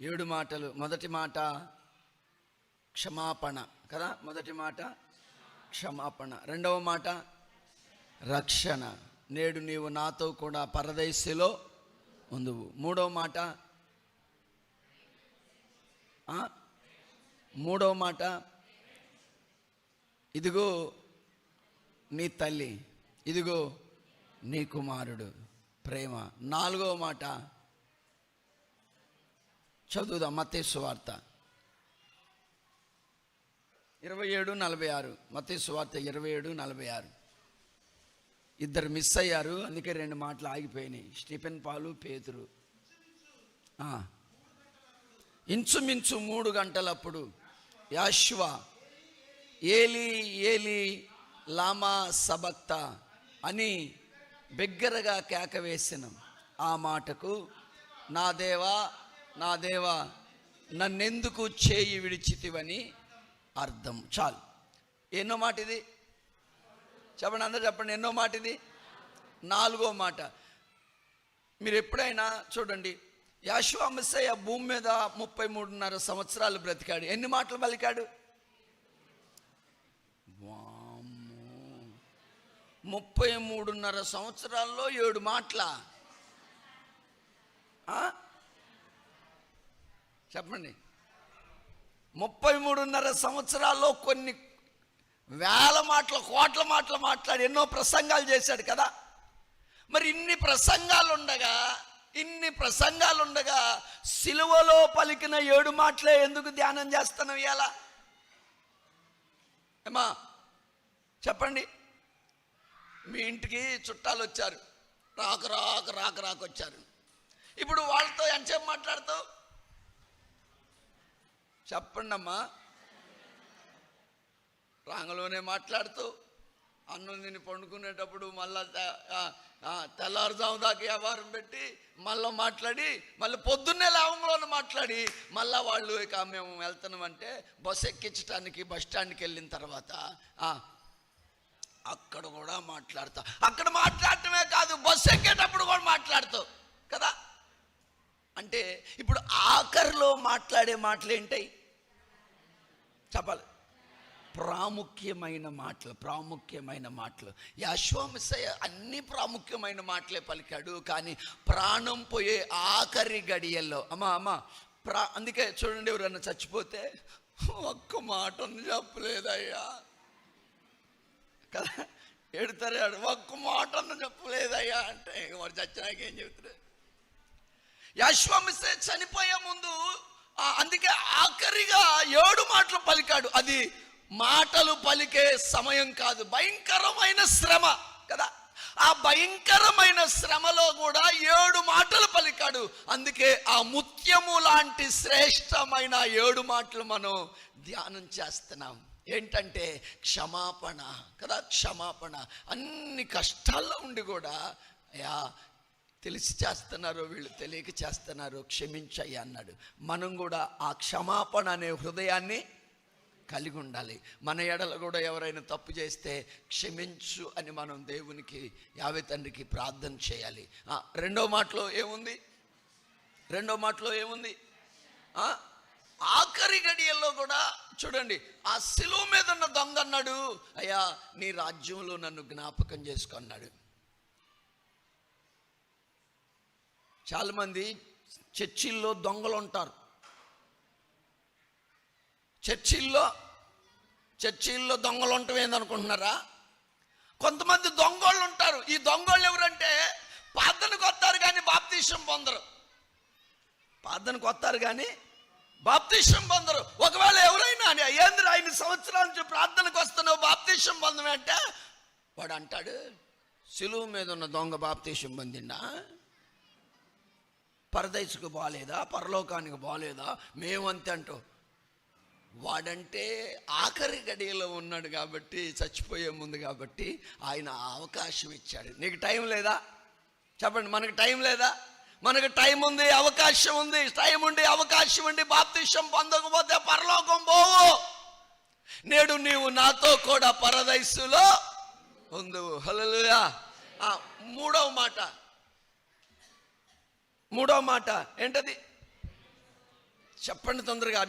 7 మాటలు. మొదటి మాట క్షమాపణ కదా, మొదటి మాట క్షమాపణ. రెండవ మాట రక్షణ, నేడు నీవు నాతో కూడా పరదేశిలో ఉందువు. మూడవ మాట ఇదిగో నీ తల్లి, ఇదిగో నీ కుమారుడు, ప్రేమ. నాలుగవ మాట చదువుదాం, మత్తయి సువార్త 27:46. మత్తయి సువార్త 27:46. ఇద్దరు మిస్ అయ్యారు, అందుకే 2 మాటలు ఆగిపోయినాయి. స్టీఫెన్ పాలు, పేతురు. ఇంచుమించు 3 గంటలప్పుడు యాషువా ఏలి ఏలి లామా సబక్త అని బిగ్గరగా కేక వేసిన ఆ మాటకు నా దేవా నా దేవా నన్నెందుకు చేయి విడిచితివని అర్థం. చాలు. ఎన్నో మాట ఇది చెప్పండి, అందరూ చెప్పండి. ఎన్నో మాట ఇది? 4వ మాట. మీరు ఎప్పుడైనా చూడండి, యాషువా మెస్సయ్య భూమి మీద 33.5 సంవత్సరాలు బ్రతికాడు. ఎన్ని మాటలు పలికాడు? 33.5 సంవత్సరాల్లో 7 మాటల. చెప్పండి. 33.5 సంవత్సరాల్లో కొన్ని వేల మాటలు, కోట్ల మాటలు మాట్లాడి ఎన్నో ప్రసంగాలు చేశాడు కదా. మరి ఇన్ని ప్రసంగాలు ఉండగా సిలువలో పలికిన 7 మాటలే ఎందుకు ధ్యానం చేస్తున్నావు ఇవాళ? ఏమా చెప్పండి. మీ ఇంటికి చుట్టాలు వచ్చారు, రాక వచ్చారు. ఇప్పుడు వాళ్ళతో ఎంతసేపు మాట్లాడతావు? చెప్పండి అమ్మా. రాంగలోనే మాట్లాడుతూ అన్నం తిని పండుకునేటప్పుడు మళ్ళా తెల్లారుజాము దాకా వ్యాపారం పెట్టి మళ్ళీ మాట్లాడి, మళ్ళీ పొద్దున్నే లేవంలోనే మాట్లాడి, మళ్ళీ వాళ్ళు ఇక మేము వెళ్తున్నామంటే బస్సు ఎక్కించడానికి బస్ స్టాండ్కి వెళ్ళిన తర్వాత అక్కడ కూడా మాట్లాడతావు. అక్కడ మాట్లాడటమే కాదు, బస్సు ఎక్కేటప్పుడు కూడా మాట్లాడతావు కదా. అంటే ఇప్పుడు ఆఖరిలో మాట్లాడే మాటలు ఏంటాయి చెప్పాలి? ప్రాముఖ్యమైన మాటలు. యాషువా మెస్సయ్య అన్ని ప్రాముఖ్యమైన మాటలే పలికాడు, కానీ ప్రాణం పోయే ఆఖరి గడియల్లో అందుకే చూడండి, ఎవరన్నా చచ్చిపోతే ఒక్క మాటను చెప్పలేదయ్యా కదా, ఎడతారు. ఒక్క మాటను చెప్పలేదయ్యా అంటే వాడు చచ్చినాక ఏం చెబుతారు? యాషువా మెస్సయ్య చనిపోయే ముందు అందుకే ఆఖరిగా 7 మాటలు పలికాడు. అది మాటలు పలికే సమయం కాదు, భయంకరమైన శ్రమ కదా. ఆ భయంకరమైన శ్రమలో కూడా 7 మాటలు పలికాడు. అందుకే ఆ ముత్యము లాంటి శ్రేష్టమైన 7 మాటలు మనం ధ్యానం చేస్తున్నాం. ఏంటంటే క్షమాపణ కదా. క్షమాపణ. అన్ని కష్టాల్లో ఉండి కూడా అయ్యా తెలిసి చేస్తున్నారు, వీళ్ళు తెలియక చేస్తున్నారు, క్షమించయ్యా అన్నాడు. మనం కూడా ఆ క్షమాపణ అనే హృదయాన్ని కలిగి ఉండాలి. మన ఎడల కూడా ఎవరైనా తప్పు చేస్తే క్షమించు అని మనం దేవునికి, యావే తండ్రికి ప్రార్థన చేయాలి. రెండో మాటలో ఏముంది? ఆఖరి గడియల్లో కూడా చూడండి, ఆ శిలువ మీద ఉన్న దొంగ అన్నాడు, అయ్యా నీ రాజ్యంలో నన్ను జ్ఞాపకం చేసుకున్నాడు. చాలామంది చర్చిల్లో దొంగలు ఉంటారు. చర్చిల్లో దొంగలు ఉండటం ఏందనుకుంటున్నారా? కొంతమంది దొంగోళ్ళు ఉంటారు. ఈ దొంగోళ్ళు ఎవరంటే ప్రార్థనకు వస్తారు కానీ బాప్తిసం పొందరు. ఒకవేళ ఎవరైనా ఏంద్రా 5 సంవత్సరాల నుంచి ప్రార్థనకు వస్తున్నావు బాప్తిసం పొందమంటే వాడు అంటాడు, సిలువ మీద ఉన్న దొంగ బాప్తిసం పొందిండా? పరదేశకు బాలేదా? పరలోకానికి బాలేదా? మేమంతే అంటావు. వాడంటే ఆఖరి గడియలో ఉన్నాడు కాబట్టి, చచ్చిపోయే ముందు కాబట్టి ఆయన అవకాశం ఇచ్చాడు. నీకు టైం లేదా? చెప్పండి. మనకు టైం లేదా? మనకు టైం ఉంది, అవకాశం ఉంది. టైం ఉండి అవకాశం ఉండి బాప్తిసం పొందకపోతే పరలోకం పోవు. నేడు నీవు నాతో కూడా పరదేశులో ఉందువు. హల్లెలూయా. మూడవ మాట ఏంటది? చెప్పండి తొందరగా.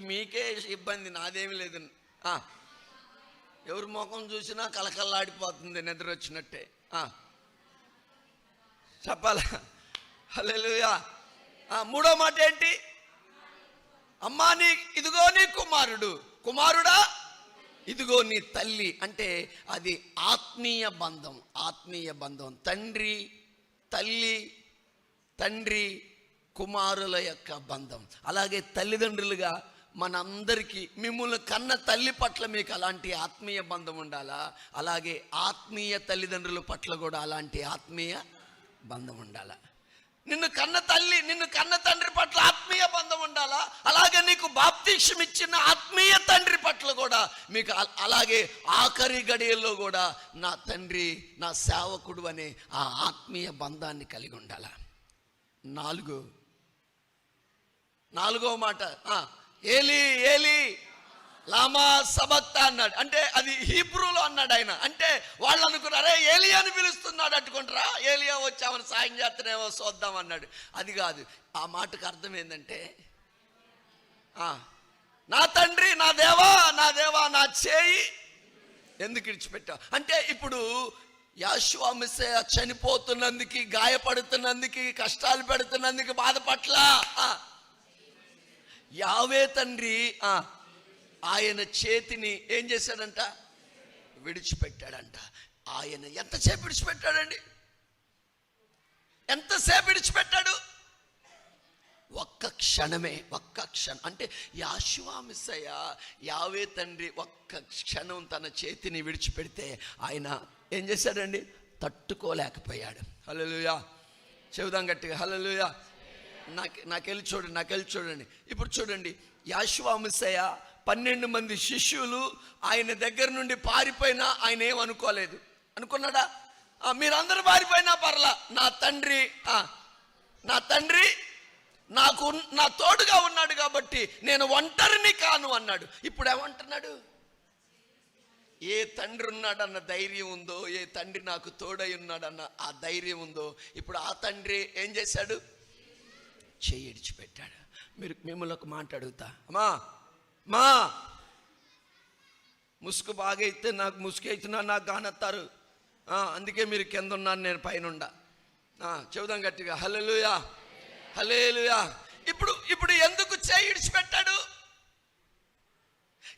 మీకే ఇబ్బంది, నాదేమి లేదు. ఎవరి ముఖం చూసినా కలకల్లాడిపోతుంది, నిద్ర వచ్చినట్టే. చెప్పాలా? హల్లెలూయా. మూడో మాట ఏంటి? అమ్మా ఇదిగో నీ కుమారుడు, కుమారుడా ఇదిగో నీ తల్లి. అంటే అది ఆత్మీయ బంధం, ఆత్మీయ బంధం. తండ్రి తల్లి, తండ్రి కుమారుల యొక్క బంధం. అలాగే తల్లిదండ్రులుగా మనందరికీ మిమ్మల్ని కన్న తల్లి పట్ల మీకు అలాంటి ఆత్మీయ బంధం ఉండాలా, అలాగే ఆత్మీయ తల్లిదండ్రుల పట్ల కూడా అలాంటి ఆత్మీయ బంధం ఉండాలా. నిన్ను కన్న తల్లి, నిన్ను కన్న తండ్రి పట్ల ఆత్మీయ బంధం ఉండాలా, అలాగే నీకు బాప్తిష్యం ఇచ్చిన ఆత్మీయ తండ్రి పట్ల కూడా మీకు అలాగే ఆఖరి గడియల్లో కూడా నా తండ్రి, నా సేవకుడు అనే ఆ ఆత్మీయ బంధాన్ని కలిగి ఉండాలా. నాలుగో మాట, ఏలి ఏలి లామా సబక్తా అన్నాడు. అంటే అది హీబ్రూలో అన్నాడు ఆయన. అంటే వాళ్ళు అనుకున్నారే ఏలియా అని పిలుస్తున్నాడు అట్టుకుంటారా, ఏలియా వచ్చామని సాయం చేస్తేనేమో చూద్దాం అన్నాడు. అది కాదు. ఆ మాటకు అర్థం ఏంటంటే, నా తండ్రి, నా దేవా, నా దేవా నా చేయి ఎందుకు ఇడిచిపెట్టావు అంటే, ఇప్పుడు యెహోషువ మెస్సీయ చనిపోతున్నందుకు, గాయపడుతున్నందుకు, కష్టాలు పెడుతున్నందుకు బాధపట్ల యావే తండ్రి ఆయన చేతిని ఏం చేశాడంట? విడిచిపెట్టాడంట. ఆయన ఎంతసేపు విడిచిపెట్టాడండి? ఎంతసేపు విడిచిపెట్టాడు? ఒక్క క్షణమే, ఒక్క క్షణం. అంటే యెహోషువ మెస్సీయ యావే తండ్రి ఒక్క క్షణం తన చేతిని విడిచిపెడితే ఆయన ఏం చేశాడండి? తట్టుకోలేకపోయాడు. హల్లెలూయా. చెబుదాం గట్టిగా, హల్లెలూయా. నాకెళ్ళి చూడండి. ఇప్పుడు చూడండి, యెహోషువ మెస్సీయ 12 మంది శిష్యులు ఆయన దగ్గర నుండి పారిపోయినా ఆయన ఏమనుకోలేదు. అనుకున్నాడా? మీరందరూ పారిపోయినా పర్లా, నా తండ్రి నాకు నా తోడుగా ఉన్నాడు కాబట్టి నేను ఒంటరిని కాను అన్నాడు. ఇప్పుడు ఏమంటున్నాడు? ఏ తండ్రి ఉన్నాడన్న ధైర్యం ఉందో, ఏ తండ్రి నాకు తోడై ఉన్నాడన్న ఆ ధైర్యం ఉందో, ఇప్పుడు ఆ తండ్రి ఏం చేశాడు? చెయ్యి ఇడిచిపెట్టాడు. మిమ్మల్ని ఒక మాట అడుగుతా. మా ముసుగు బాగా అయితే నాకు ముసుగు అవుతున్నా, నాకు కానత్తారు, అందుకే మీరు కింద ఉన్నాను, నేను పైన ఉండా. చెబుదాం గట్టిగా, హల్లెలూయా, హల్లెలూయా. ఇప్పుడు ఎందుకు చేయి ఇడిచిపెట్టాడు?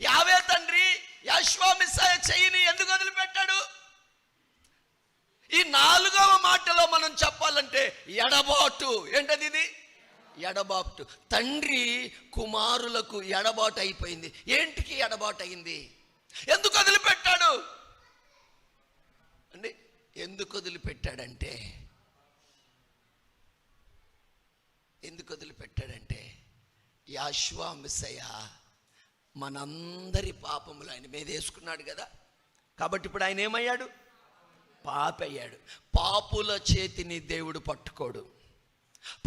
యావే తండ్రి యెహోషువ మెస్సీయ చెయ్యిని ఎందుకు వదిలిపెట్టాడు? ఈ 4వ మాటలో మనం చెప్పాలంటే ఎడబాటు. ఏంటది? ఇది ఎడబాటు. తండ్రి కుమారులకు ఎడబాటు అయిపోయింది. ఏంటికి ఎడబాటు అయింది? ఎందుకు వదిలిపెట్టాడు అండి? ఎందుకు వదిలిపెట్టాడంటే యెహోషువ మెస్సీయ మనందరి పాపములు ఆయన మీద వేసుకున్నాడు కదా. కాబట్టి ఇప్పుడు ఆయన ఏమయ్యాడు? పాపయ్యాడు. పాపుల చేతిని దేవుడు పట్టుకోడు.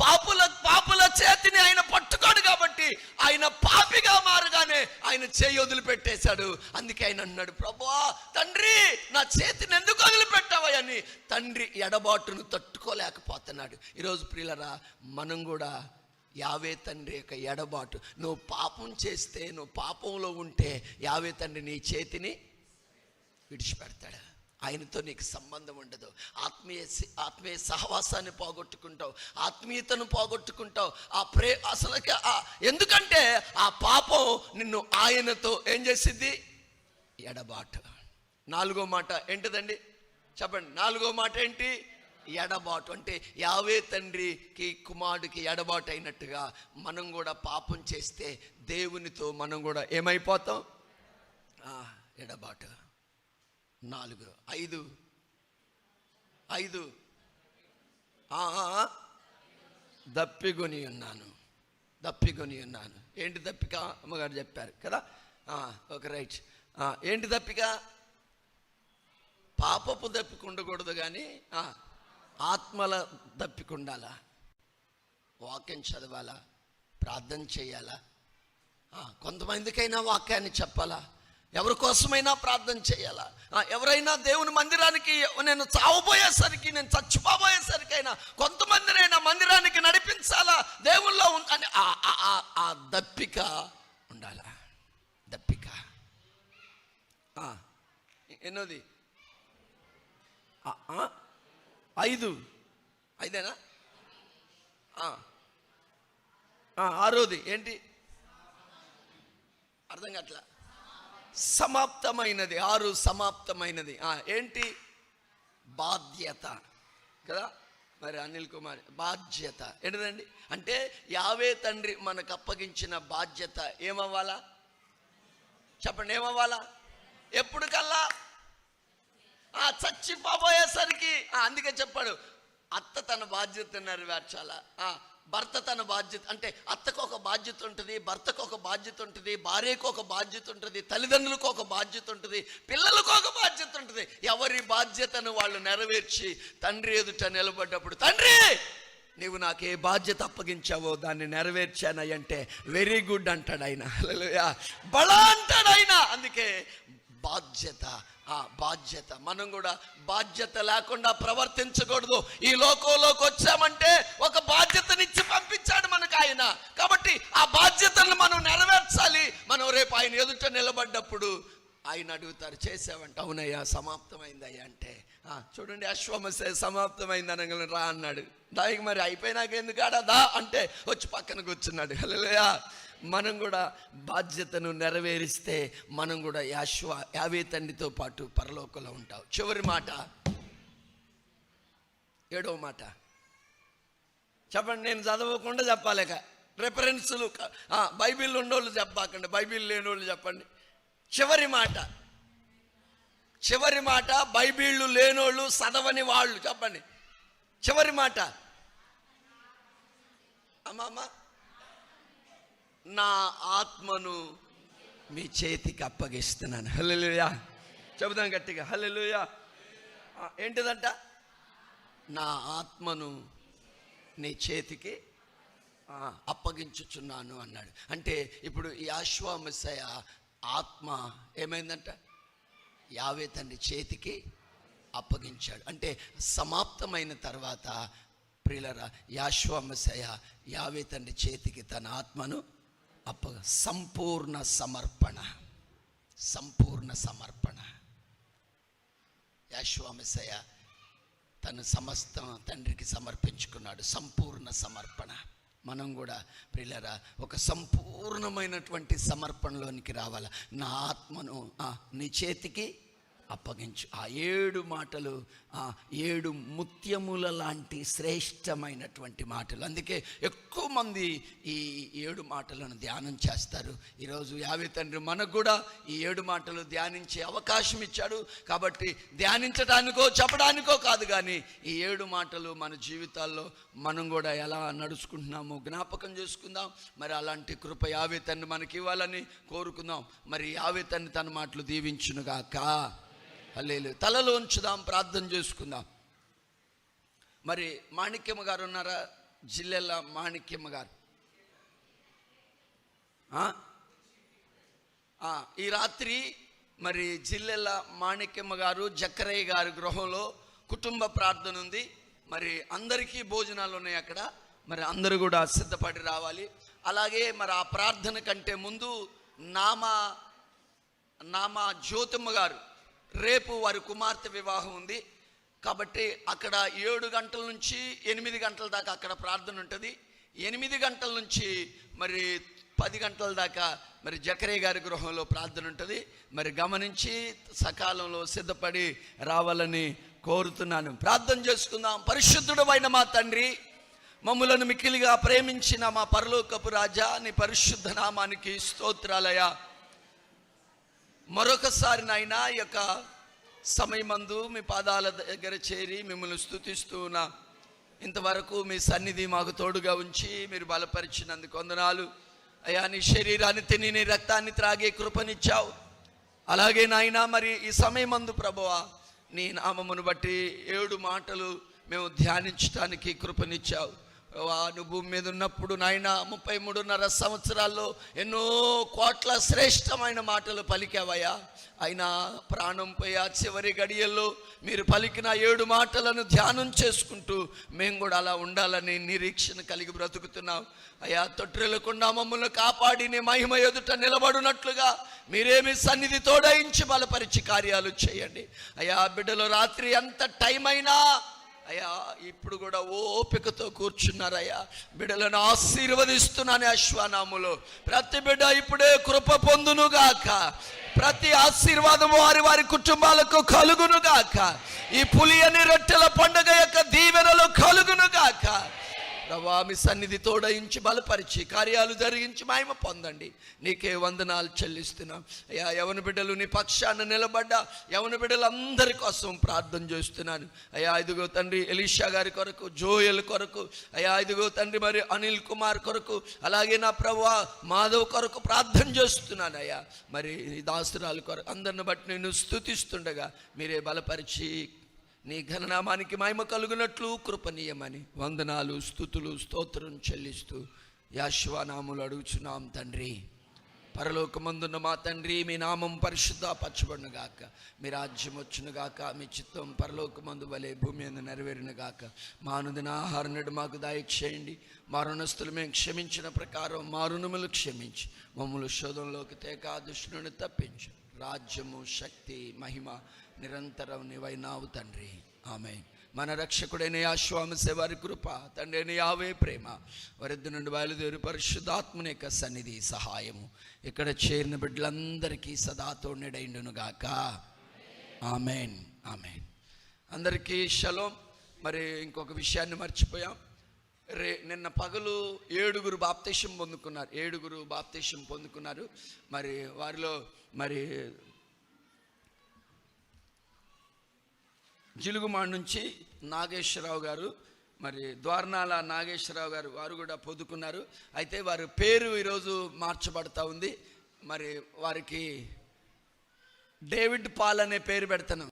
పాపుల చేతిని ఆయన పట్టుకోడు. కాబట్టి ఆయన పాపిగా మారగానే ఆయన చేయి వదిలిపెట్టేశాడు. అందుకే ఆయన అన్నాడు, ప్రభువా తండ్రి నా చేతిని ఎందుకు వదిలిపెట్టావని. తండ్రి ఎడబాటును తట్టుకోలేకపోతున్నాడు. ఈరోజు ప్రియులరా, మనం కూడా యావే తండ్రి యొక్క ఎడబాటు, నువ్వు పాపం చేస్తే, నువ్వు పాపంలో ఉంటే యావే తండ్రి నీ చేతిని విడిచిపెడతాడు. ఆయనతో నీకు సంబంధం ఉండదు. ఆత్మీయ సహవాసాన్ని పోగొట్టుకుంటావు, ఆత్మీయతను పోగొట్టుకుంటావు. అసలుకి ఎందుకంటే ఆ పాపం నిన్ను ఆయనతో ఏం చేసిద్ది? ఎడబాటు. 4వ మాట ఏంటిదండి? చెప్పండి. 4వ మాట ఏంటి? ఎడబాటు. అంటే యావే తండ్రికి కుమారుడికి ఎడబాటు అయినట్టుగా మనం కూడా పాపం చేస్తే దేవునితో మనం కూడా ఏమైపోతాం? ఎడబాటు. 4, 5 దప్పికొని ఉన్నాను. ఏంటి దప్పిక? అమ్మగారు చెప్పారు కదా. Okay, right. ఏంటి దప్పిక? పాపపు దప్పిక ఉండకూడదు, కానీ ఆత్మల దప్పిక ఉండాలా. వాక్యం చదవాలా, ప్రార్థన చేయాలా, కొంతమందికైనా వాక్యాన్ని చెప్పాలా. ఎవరి కోసమైనా ప్రార్థన చేయాలా? ఎవరైనా దేవుని మందిరానికి నేను చావబోయేసరికి, నేను చచ్చిపోబోయేసరికైనా కొంతమందినైనా మందిరానికి నడిపించాలా దేవుల్లో అని ఆ దప్పిక ఉండాలా. దప్పిక. ఎన్నోది? 5 ఆరోది ఏంటి? అర్థం కావట్లా. సమాప్తమైనది. 6 సమాప్తమైనది. ఏంటి? బాధ్యత కదా. మరి అనిల్ కుమార్, బాధ్యత ఏంటిదండి? అంటే యావే తండ్రి మనకు అప్పగించిన బాధ్యత ఏమవ్వాలా? చెప్పండి, ఏమవ్వాలా? ఎప్పుడు కల్లా? చచ్చిపోబోయేసరికి. అందుకే చెప్పాడు, అత్త తన బాధ్యత నెరవేర్చాలా. భర్త తన బాధ్యత, అంటే అత్తకు ఒక బాధ్యత ఉంటుంది, భర్తకు ఒక బాధ్యత ఉంటుంది, భార్యకు ఒక బాధ్యత ఉంటుంది, తల్లిదండ్రులకు ఒక బాధ్యత ఉంటుంది, పిల్లలకు ఒక బాధ్యత ఉంటుంది. ఎవరి బాధ్యతను వాళ్ళు నెరవేర్చి తండ్రి ఎదుట నిలబడ్డప్పుడు, తండ్రి నీవు నాకు ఏ బాధ్యత అప్పగించావో దాన్ని నెరవేర్చానంటే వెరీ గుడ్ అంటాడు ఆయన. హల్లెలూయా. బలా అంటాడు ఆయన. అందుకే బాధ్యత. బాధ్యత. మనం కూడా బాధ్యత లేకుండా ప్రవర్తించకూడదు. ఈ లోకంలోకి వచ్చామంటే ఒక బాధ్యతనిచ్చి పంపించాడు మనకు ఆయన. కాబట్టి ఆ బాధ్యతలను మనం నెరవేర్చాలి. మనం రేపు ఆయన ఎదుట నిలబడ్డప్పుడు ఆయన అడుగుతారు, చేసావంట? అవునయ్యా, సమాప్తమైందయ్యా అంటే. చూడండి, అశ్వమసే సమాప్తమైంది అనగలను రా అన్నాడు. దానికి మరి అయిపోయినాక ఎందుకు ఆడదా అంటే వచ్చి పక్కన కూర్చున్నాడు. హల్లెలూయా. మనం కూడా బాధ్యతను నెరవేరిస్తే మనం కూడా యావే తండ్రితో పాటు పరలోకంలో ఉంటాం. చివరి మాట, 7వ మాట చెప్పండి. నేను చదవకుండా చెప్పాలేక రెఫరెన్సులు బైబిల్ ఉన్నోళ్ళు చెప్పాకండి, బైబిల్ లేనోళ్ళు చెప్పండి. చివరి మాట, చివరి మాట. బైబిళ్ళు లేనోళ్ళు, చదవని వాళ్ళు చెప్పండి. చివరి మాట. అమ్మమ్మ, నా ఆత్మను మీ చేతికి అప్పగిస్తున్నాను. హల్లెలూయా. చెబుదాం గట్టిగా, హల్లెలూయా. ఏంటిదంట? నా ఆత్మను నీ చేతికి అప్పగించుచున్నాను అన్నాడు. అంటే ఇప్పుడు యెహోవా మెస్సయ ఆత్మ ఏమైందంట? యావే తండ్రి చేతికి అప్పగించాడు. అంటే సమాప్తమైన తర్వాత ప్రియులరా, యెహోవా మెస్సయ యావే తండ్రి చేతికి తన ఆత్మను సంపూర్ణ సమర్పణ. సంపూర్ణ సమర్పణ. యెహోవా మెస్సయ తను సమస్తం తండ్రికి సమర్పించుకున్నాడు. సంపూర్ణ సమర్పణ. మనం కూడా ప్రియులారా ఒక సంపూర్ణమైనటువంటి సమర్పణలోనికి రావాలి. నా ఆత్మను నీ చేతికి అప్పగించు. ఆ 7 మాటలు 7 ముత్యముల లాంటి శ్రేష్టమైనటువంటి మాటలు. అందుకే ఎక్కువ మంది ఈ 7 మాటలను ధ్యానం చేస్తారు. ఈరోజు యావే తండ్రి మనకు కూడా ఈ 7 మాటలు ధ్యానించే అవకాశం ఇచ్చాడు. కాబట్టి ధ్యానించడానికో చెప్పడానికో కాదు, కానీ ఈ 7 మాటలు మన జీవితాల్లో మనం కూడా ఎలా నడుచుకుంటున్నామో జ్ఞాపకం చేసుకుందాం. మరి అలాంటి కృప యావే తండ్రి మనకి ఇవ్వాలని కోరుకుందాం. మరి యావే తండ్రి తన మాటలు దీవించునుగాక. హల్లెలూయా. తలలో ఉంచుదాం, ప్రార్థన చేసుకుందాం. మరి మాణిక్యమ్మ గారు ఉన్నారా? జిల్లెల మాణిక్యమ్మ గారు. ఈ రాత్రి మరి జిల్లెల మాణిక్యమ్మ గారు జక్కరయ్య గారి గృహంలో కుటుంబ ప్రార్థన ఉంది. మరి అందరికీ భోజనాలు ఉన్నాయి అక్కడ. మరి అందరూ కూడా సిద్ధపడి రావాలి. అలాగే మరి ఆ ప్రార్థన కంటే ముందు నామా జ్యోతమ్మ గారు రేపు వారి కుమార్తె వివాహం ఉంది. కాబట్టి అక్కడ 7 గంటల నుంచి 8 గంటల దాకా అక్కడ ప్రార్థన ఉంటుంది. 8 గంటల నుంచి మరి 10 గంటల దాకా మరి జక్కరయ్య గారి గృహంలో ప్రార్థన ఉంటుంది. మరి గమనించి సకాలంలో సిద్ధపడి రావాలని కోరుతున్నాను. ప్రార్థన చేసుకుందాం. పరిశుద్ధుడైన మా తండ్రి, మమ్ములను మిక్కిలిగా ప్రేమించిన మా పరలోకపు రాజా, నీ పరిశుద్ధ నామానికి స్తోత్రాలయ. మరొకసారి నాయనా ఈ యొక్క సమయమందు మీ పాదాల దగ్గర చేరి మిమ్మల్ని స్తుతిస్తూ ఉన్నా. ఇంతవరకు మీ సన్నిధి మాకు తోడుగా ఉంచి మీరు బలపరిచినందుకు వందనాలు అయ్యా. నీ శరీరాన్ని తిని నీ రక్తాన్ని త్రాగే కృపనిచ్చావు. అలాగే నాయనా మరి ఈ సమయమందు ప్రభువా నీ నామమును బట్టి 7 మాటలు మేము ధ్యానించడానికి కృపనిచ్చావు. నువ్వు భూమి మీద ఉన్నప్పుడు నాయన 33.5 సంవత్సరాల్లో ఎన్నో కోట్ల శ్రేష్టమైన మాటలు పలికావయ్యా. అయినా ప్రాణం పోయి ఆ చివరి గడియల్లో మీరు పలికిన 7 మాటలను ధ్యానం చేసుకుంటూ మేము కూడా అలా ఉండాలని నిరీక్షణ కలిగి బ్రతుకుతున్నాం అయ్యా. తొట్టిల్లకుండా మమ్మల్ని కాపాడి నీ మహిమ ఎదుట నిలబడినట్లుగా మీరేమి సన్నిధి తోడయించి బలపరిచి కార్యాలు చేయండి అయ్యా. బిడ్డలు రాత్రి ఎంత టైం అయినా అయ్యా ఇప్పుడు కూడా ఓపికతో కూర్చున్నారయ్యా. బిడ్డలను ఆశీర్వదిస్తున్నాను అశ్వనాములో. ప్రతి బిడ్డ ఇప్పుడే కృప పొందునుగాక. ప్రతి ఆశీర్వాదము వారి వారి కుటుంబాలకు కలుగునుగాక. ఈ పులియని రొట్టెల పండుగ యొక్క దీవెనలు కలుగునుగాక. ప్రభా మీ సన్నిధి తోడయించి బలపరిచి కార్యాలు జరిగించి మహిమ పొందండి. నీకే వందనాలు చెల్లిస్తున్నాం అయ్యా. యవన బిడ్డలు నీ పక్షాన నిలబడ్డ యవన బిడ్డలందరి కోసం ప్రార్థన చేస్తున్నాను అయ్యా. ఇదిగో తండ్రి ఎలీషా గారి కొరకు, జోయల్ కొరకు అయ్యా. ఇదిగో తండ్రి మరి అనిల్ కుమార్ కొరకు, అలాగే నా ప్రభువా మాధవ్ కొరకు ప్రార్థన చేస్తున్నాను అయ్యా. మరి దాసురాలు కొరకు అందరిని బట్టి నేను స్తుతిస్తుండగా మీరే బలపరిచి నీ ఘననామానికి మహిమ కలుగునట్లు కృపనీయమని వందనాలు, స్తుతులు, స్తోత్రం చెల్లిస్తూ యాశ్వానాములు అడుగుచున్నాం తండ్రి. పరలోకమందున్న మా తండ్రి, మీ నామం పరిశుద్ధపరచబడునుగాక. మీ రాజ్యం వచ్చునుగాక. మీ చిత్తం పరలోకమందు వలె భూమి అందు నెరవేరునుగాక. మా అనుదిన ఆహారం నేడు మాకు దయచేయండి. మా రుణస్తులు మేము క్షమించిన ప్రకారం మా రుణములు క్షమించి మమ్మల్ని శోధంలోకి తేక దుష్టుని నుండి తప్పించు. రాజ్యము, శక్తి, మహిమ నిరంతరం నీవైనావు తండ్రి. ఆమేన్. మన రక్షకుడైన యేసుక్రీస్తు వారి కృప, తండ్రి అయిన యావే ప్రేమ, వారిద్దరి నుండి బయలుదేరి పరిశుద్ధాత్మని యొక్క సన్నిధి, సహాయము ఇక్కడ చేరిన బిడ్డలందరికీ సదా తోడైండునుగాక. ఆమేన్, ఆమేన్. అందరికీ షలోం. మరి ఇంకొక విషయాన్ని మర్చిపోయాం. నిన్న పగలు 7 బాప్తిసం పొందుకున్నారు. 7 బాప్తిసం పొందుకున్నారు. మరి వారిలో మరి జిలుగుమాడు నుంచి నాగేశ్వరరావు గారు, మరి ద్వారనాల నాగేశ్వరరావు గారు, వారు కూడా పొందుకున్నారు. అయితే వారి పేరు ఈరోజు మార్చబడతా ఉంది. మరి వారికి డేవిడ్ పాల్ అనే పేరు పెడతాను.